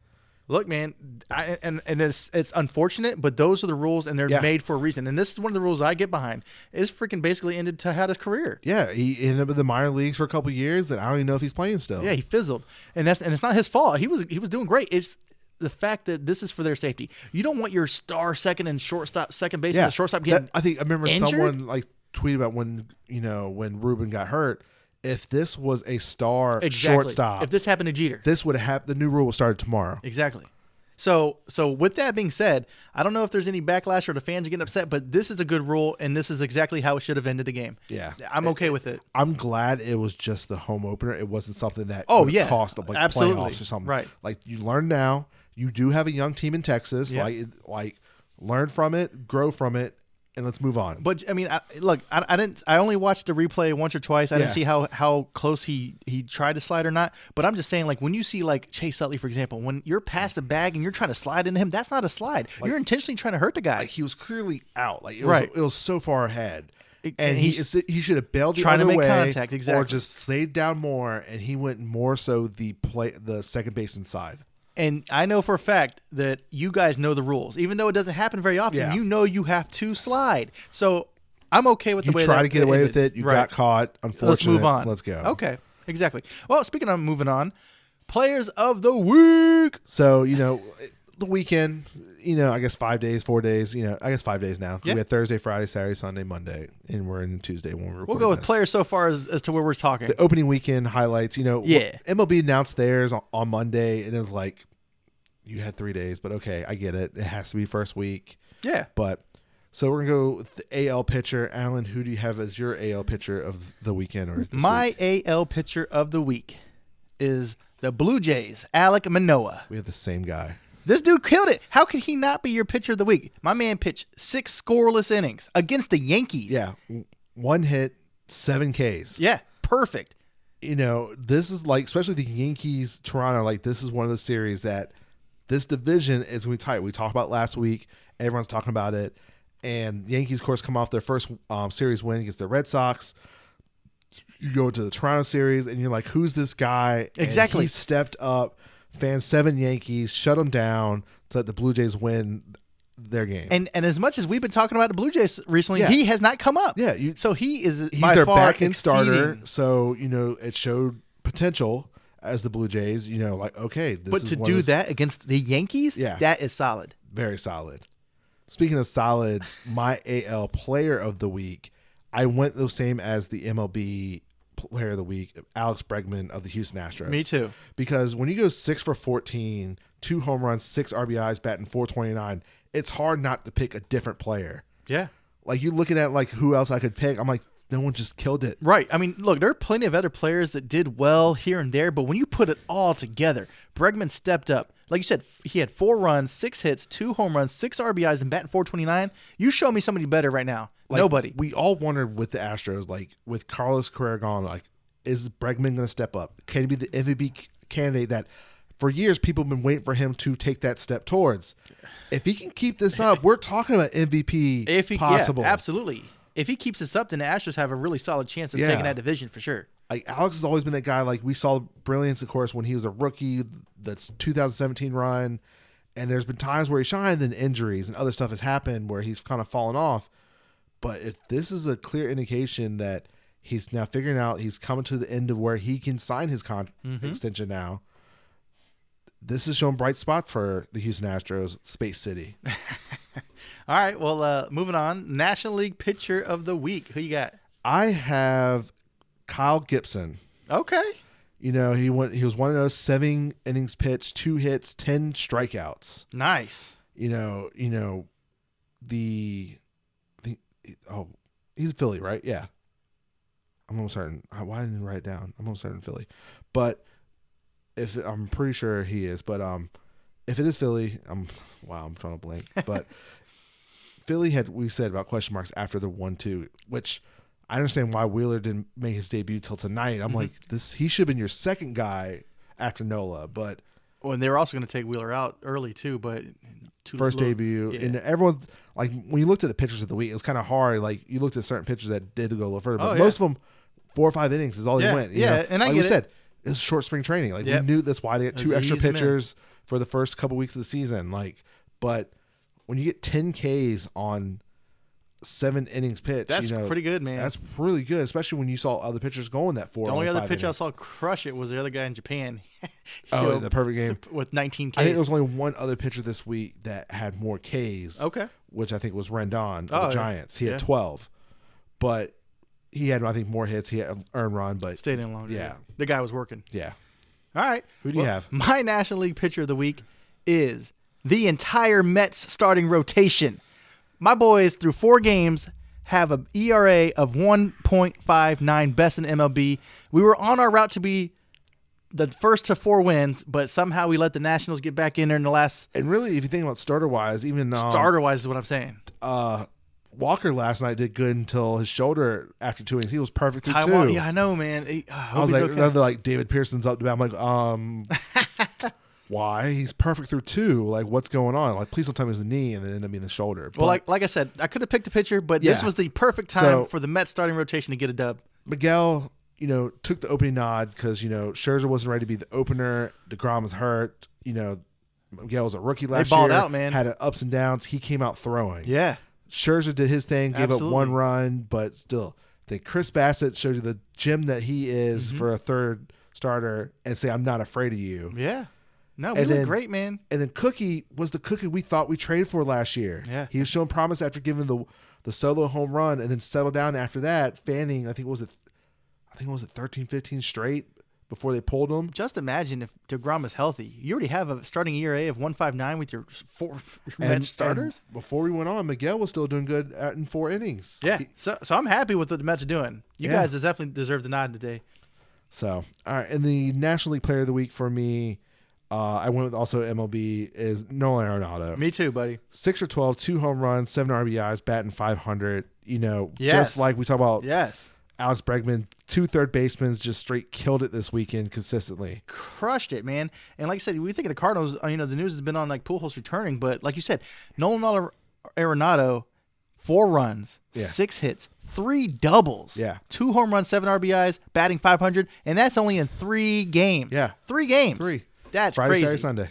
Speaker 1: Look, man, and it's unfortunate, but those are the rules, and they're made for a reason. And this is one of the rules I get behind. It's freaking basically ended Tejada's career.
Speaker 2: Yeah, he ended up in the minor leagues for a couple of years, and I don't even know if he's playing still.
Speaker 1: Yeah, he fizzled, and it's not his fault. He was doing great. It's the fact that this is for their safety. You don't want your star second and second base and the shortstop getting.
Speaker 2: I remember
Speaker 1: injured?
Speaker 2: Someone tweeted about when Ruben got hurt. If this was a star shortstop,
Speaker 1: if this happened to Jeter,
Speaker 2: this would have the new rule would start tomorrow.
Speaker 1: Exactly. So with that being said, I don't know if there's any backlash or the fans are getting upset, but this is a good rule, and this is exactly how it should have ended the game.
Speaker 2: Yeah,
Speaker 1: I'm okay with it.
Speaker 2: I'm glad it was just the home opener. It wasn't something that cost of playoffs or something.
Speaker 1: Right.
Speaker 2: Like you learn now. You do have a young team in Texas. Yeah. Like learn from it, grow from it. And let's move on.
Speaker 1: But I mean, I only watched the replay once or twice. I didn't see how close he tried to slide or not. But I'm just saying, like, when you see like Chase Utley, for example, when you're past the bag and you're trying to slide into him, that's not a slide. You're intentionally trying to hurt the guy.
Speaker 2: Like he was clearly out. Like it was so far ahead. And he should have bailed the
Speaker 1: trying
Speaker 2: other
Speaker 1: to make
Speaker 2: way,
Speaker 1: contact, exactly,
Speaker 2: or just stayed down more. And he went more so the second baseman side.
Speaker 1: And I know for a fact that you guys know the rules. Even though it doesn't happen very often, you know you have to slide. So I'm okay with the way
Speaker 2: you try to get away with it. You got caught. Unfortunately,
Speaker 1: let's move on.
Speaker 2: Let's go.
Speaker 1: Okay, exactly. Well, speaking of moving on, players of the week.
Speaker 2: So, the weekend, I guess 5 days, 4 days, I guess 5 days now.
Speaker 1: Yeah.
Speaker 2: We had Thursday, Friday, Saturday, Sunday, Monday, and we're in Tuesday when we're recording.
Speaker 1: We'll go with players so far as to where we're talking.
Speaker 2: The opening weekend highlights, MLB announced theirs on Monday, and it was like, you had 3 days, but okay, I get it. It has to be first week.
Speaker 1: Yeah.
Speaker 2: But so we're going to go with the AL pitcher. Alan, who do you have as your AL pitcher of the weekend or this
Speaker 1: My
Speaker 2: week?
Speaker 1: AL pitcher of the week is the Blue Jays, Alek Manoah.
Speaker 2: We have the same guy.
Speaker 1: This dude killed it. How could he not be your pitcher of the week? My man pitched 6 scoreless innings against the Yankees.
Speaker 2: Yeah. 1 hit, 7 Ks.
Speaker 1: Yeah. Perfect.
Speaker 2: This is like, especially the Yankees, Toronto, like this is one of those series that this division is going to be tight. We talked about last week. Everyone's talking about it. And the Yankees, of course, come off their first series win against the Red Sox. You go to the Toronto series, and you're like, who's this guy?
Speaker 1: Exactly.
Speaker 2: And he stepped up, fanned 7 Yankees, shut them down to let the Blue Jays win their game.
Speaker 1: And as much as we've been talking about the Blue Jays recently, he has not come up.
Speaker 2: Yeah.
Speaker 1: So he's
Speaker 2: their back-end starter. So, it showed potential. As the Blue Jays, okay.
Speaker 1: But to do that against the Yankees, that is solid.
Speaker 2: Very solid. Speaking of solid, my AL player of the week, I went the same as the MLB player of the week, Alex Bregman of the Houston Astros.
Speaker 1: Me too.
Speaker 2: Because when you go 6 for 14, 2 home runs, 6 RBIs, batting .429, it's hard not to pick a different player.
Speaker 1: Yeah.
Speaker 2: Like you looking at like who else I could pick. I'm like, no one just killed it.
Speaker 1: Right. I mean, look, there are plenty of other players that did well here and there, but when you put it all together, Bregman stepped up. Like you said, he had 4 runs, 6 hits, 2 home runs, 6 RBIs, and batting .429. You show me somebody better right now.
Speaker 2: Like,
Speaker 1: Nobody.
Speaker 2: We all wondered with the Astros, like with Carlos Correa gone, like is Bregman going to step up? Can he be the MVP candidate that for years people have been waiting for him to take that step towards? If he can keep this up, we're talking about MVP possible.
Speaker 1: Yeah, absolutely. If he keeps this up, then the Astros have a really solid chance of taking that division for sure.
Speaker 2: Like Alex has always been that guy. Like we saw brilliance, of course, when he was a rookie. That's 2017 run, and there's been times where he shined, then injuries and other stuff has happened where he's kind of fallen off. But if this is a clear indication that he's now figuring out he's coming to the end of where he can sign his extension now, this is showing bright spots for the Houston Astros, Space City.
Speaker 1: All right, well, moving on. National League Pitcher of the Week. Who you got?
Speaker 2: I have Kyle Gibson.
Speaker 1: Okay.
Speaker 2: You know, he was one of those 7 innings pitched, 2 hits, 10 strikeouts.
Speaker 1: Nice.
Speaker 2: He's a Philly, right? Yeah. I'm almost certain. Why didn't I write it down? I'm almost certain Philly. But I'm pretty sure he is. But if it is Philly, I'm trying to blank. But Philly we said about question marks after the 1-2, which I understand why Wheeler didn't make his debut till tonight. I'm like, he should have been your second guy after Nola, but
Speaker 1: and they were also going to take Wheeler out early too, but
Speaker 2: first debut. Yeah. And everyone, like when you looked at the pitchers of the week, it was kind of hard. Like you looked at certain pitchers that did go a little further, but most of them 4 or 5 innings is all they went. You know?
Speaker 1: And I
Speaker 2: like
Speaker 1: get
Speaker 2: we said, it was short spring training. Like we knew that's why they got 2 extra pitchers for the first couple weeks of the season. Like, but when you get 10 Ks on 7 innings pitched,
Speaker 1: that's pretty good, man.
Speaker 2: That's really good, especially when you saw other pitchers going that 4.
Speaker 1: The only other pitcher
Speaker 2: innings.
Speaker 1: I saw crush it was the other guy in Japan.
Speaker 2: The perfect game
Speaker 1: with 19 Ks.
Speaker 2: I think there was only one other pitcher this week that had more Ks.
Speaker 1: Okay,
Speaker 2: which I think was Rendon of the Giants. He had 12, but he had, I think, more hits. He had an earned run, but
Speaker 1: stayed in longer.
Speaker 2: Yeah,
Speaker 1: the guy was working.
Speaker 2: Yeah.
Speaker 1: All right.
Speaker 2: Who do you have?
Speaker 1: My National League Pitcher of the Week is the entire Mets starting rotation. My boys, through 4 games, have an ERA of 1.59, best in MLB. We were on our route to be the first to 4 wins, but somehow we let the Nationals get back in there in the last.
Speaker 2: And really, if you think about starter-wise, even
Speaker 1: starter-wise is what I'm saying.
Speaker 2: Walker last night did good until his shoulder after 2 innings. He was perfect through 2.
Speaker 1: Yeah, I know, man.
Speaker 2: I was like, okay. Like David Pearson's up to bat. I'm like, why? He's perfect through 2. Like, what's going on? Like, please don't tell me it was the knee and then end up being the shoulder. But,
Speaker 1: well, like I said, I could have picked a pitcher, but this was the perfect time for the Mets starting rotation to get a dub.
Speaker 2: Miguel, took the opening nod because, Scherzer wasn't ready to be the opener. DeGrom was hurt. Miguel was a rookie last year.
Speaker 1: They balled out, man.
Speaker 2: Had ups and downs. He came out throwing.
Speaker 1: Yeah.
Speaker 2: Scherzer did his thing, gave up 1 run, but still. I think Chris Bassett showed you the gem that he is for a third starter and say, I'm not afraid of you.
Speaker 1: Yeah. No, we look great, man.
Speaker 2: And then Cookie was the Cookie we thought we traded for last year.
Speaker 1: Yeah.
Speaker 2: He was showing promise after giving the solo home run and then settled down after that, fanning, I think it was 13, 15 straight before they pulled him.
Speaker 1: Just imagine if DeGrom is healthy. You already have a starting ERA of 1.59 with your 4 Mets starters.
Speaker 2: And before we went on, Miguel was still doing good in 4 innings.
Speaker 1: Yeah. So I'm happy with what the Mets are doing. You guys definitely deserve the nod today.
Speaker 2: So, all right. And the National League Player of the Week for me, I went with also MLB, is Nolan Arenado.
Speaker 1: Me too, buddy.
Speaker 2: 6 or 12, 2 home runs, 7 RBIs, batting .500. Just like we talk about Alex Bregman, 2 third basemen just straight killed it this weekend consistently.
Speaker 1: Crushed it, man. And like I said, we think of the Cardinals, the news has been on like Pujols returning, but like you said, Nolan Arenado, 4 runs, 6 hits, 3 doubles, 2 home runs, 7 RBIs, batting .500, and that's only in 3 games.
Speaker 2: Yeah.
Speaker 1: 3 games.
Speaker 2: 3.
Speaker 1: That's
Speaker 2: Friday,
Speaker 1: crazy.
Speaker 2: Saturday, Sunday.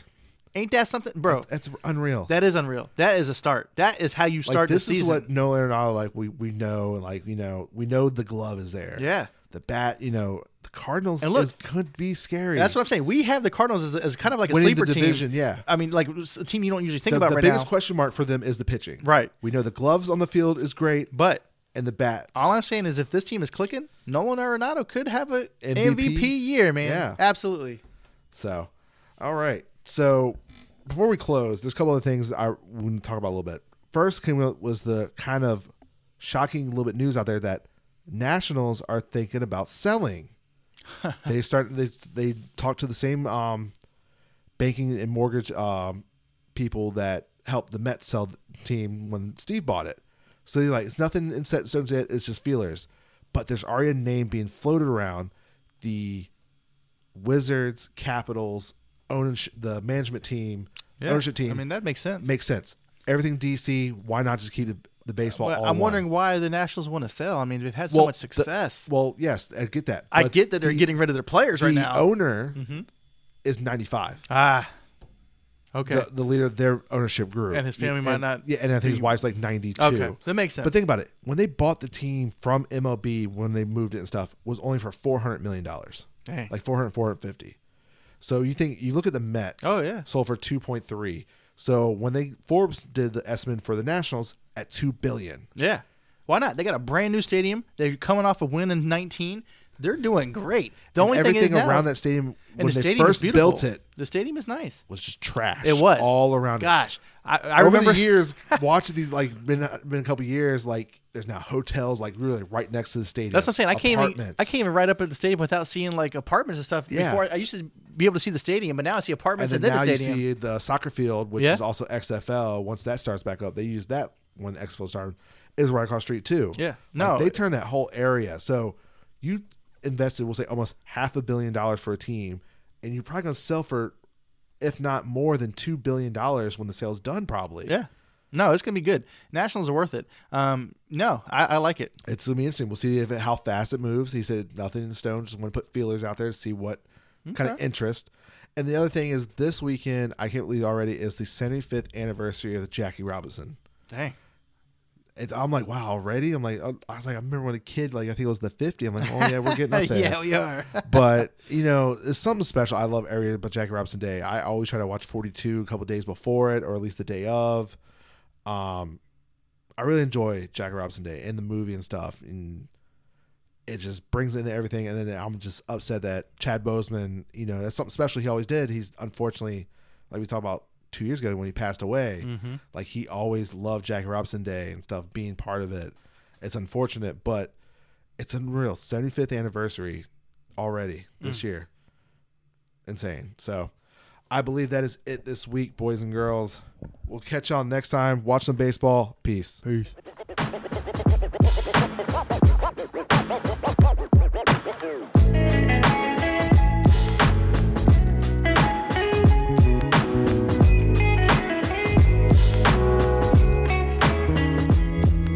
Speaker 1: Ain't that something, bro?
Speaker 2: That's unreal.
Speaker 1: That is unreal. That is a start. That is how you start the season.
Speaker 2: This is what Nolan Arenado, we know, we know the glove is there.
Speaker 1: Yeah.
Speaker 2: The bat, the Cardinals could be scary.
Speaker 1: That's what I'm saying. We have the Cardinals as kind of like a
Speaker 2: winning
Speaker 1: sleeper
Speaker 2: the division,
Speaker 1: team.
Speaker 2: Yeah.
Speaker 1: I mean, like a team you don't usually think about right now.
Speaker 2: The biggest question mark for them is the pitching.
Speaker 1: Right.
Speaker 2: We know the gloves on the field is great, and the bats.
Speaker 1: All I'm saying is if this team is clicking, Nolan Arenado could have a MVP year, man.
Speaker 2: Yeah.
Speaker 1: Absolutely.
Speaker 2: So, all right. So, before we close, there's a couple of things I want to talk about a little bit. First was the kind of shocking little bit news out there that Nationals are thinking about selling. They talked to the same banking and mortgage people that helped the Mets sell the team when Steve bought it. So they're like, it's nothing in set stone yet. It's just feelers. But there's already a name being floated around. The Wizards, Capitals, the management team, ownership team.
Speaker 1: I mean, that makes sense.
Speaker 2: Makes sense. Everything DC. Why not just keep the baseball?
Speaker 1: Well,
Speaker 2: all
Speaker 1: I'm
Speaker 2: in
Speaker 1: wondering
Speaker 2: one?
Speaker 1: why the Nationals want to sell. I mean, they've had so much success.
Speaker 2: Yes, I get that.
Speaker 1: I get that they're getting rid of their players right now.
Speaker 2: The owner is 95.
Speaker 1: Okay.
Speaker 2: The leader of their ownership group.
Speaker 1: And his family might not.
Speaker 2: Yeah, and I think his wife's like 92.
Speaker 1: Okay, so that makes sense.
Speaker 2: But think about it. When they bought the team from MLB, when they moved it and stuff, was only for $400 million.
Speaker 1: Dang.
Speaker 2: Like 450. So you look at the Mets.
Speaker 1: Oh, yeah.
Speaker 2: Sold for 2.3. So when Forbes did the estimate for the Nationals at $2 billion.
Speaker 1: Yeah. Why not? They got a brand new stadium. They're coming off a win in 19. They're doing great. The only thing is now,
Speaker 2: around that stadium when
Speaker 1: the
Speaker 2: they
Speaker 1: stadium
Speaker 2: first
Speaker 1: is beautiful.
Speaker 2: built it,
Speaker 1: the stadium is nice.
Speaker 2: Was just trash.
Speaker 1: It was
Speaker 2: all around.
Speaker 1: Gosh, I
Speaker 2: over
Speaker 1: remember
Speaker 2: the years watching these. Like been a couple of years. Like there's now hotels like really right next to the stadium.
Speaker 1: That's what I'm saying. I can't even ride up at the stadium without seeing like apartments and stuff.
Speaker 2: Yeah.
Speaker 1: Before I used to be able to see the stadium, but now I see apartments
Speaker 2: and
Speaker 1: then
Speaker 2: now
Speaker 1: the stadium.
Speaker 2: You see the soccer field, which is also XFL. Once that starts back up, they use that when XFL started. Is right across the street too.
Speaker 1: Yeah,
Speaker 2: no, they turned that whole area. So you invested, we'll say, almost $500 million for a team, and you're probably going to sell for, if not more than $2 billion when the sale's done. Probably.
Speaker 1: Yeah. No, it's going to be good. Nationals are worth it. No, I like it.
Speaker 2: It's going to be interesting. We'll see how fast it moves. He said nothing in stone. Just want to put feelers out there to see what kind of interest. And the other thing is this weekend, I can't believe already, is the 75th anniversary of Jackie Robinson.
Speaker 1: Dang.
Speaker 2: I'm like, wow, already? I was like, I remember when a kid, like, I think it was the 50. I'm like, oh, yeah, we're getting up there.
Speaker 1: Yeah, we are.
Speaker 2: But, it's something special. I love every but Jackie Robinson Day. I always try to watch 42 a couple days before it, or at least the day of. I really enjoy Jackie Robinson Day and the movie and stuff. And it just brings in everything. And then I'm just upset that Chad Boseman, that's something special he always did. He's unfortunately, like we talked about 2 years ago when he passed away, like he always loved Jackie Robinson Day and stuff, being part of it. It's unfortunate, but it's unreal. 75th anniversary already this year. Insane. So I believe that is it this week, boys and girls. We'll catch y'all next time. Watch some baseball. Peace.
Speaker 1: Peace.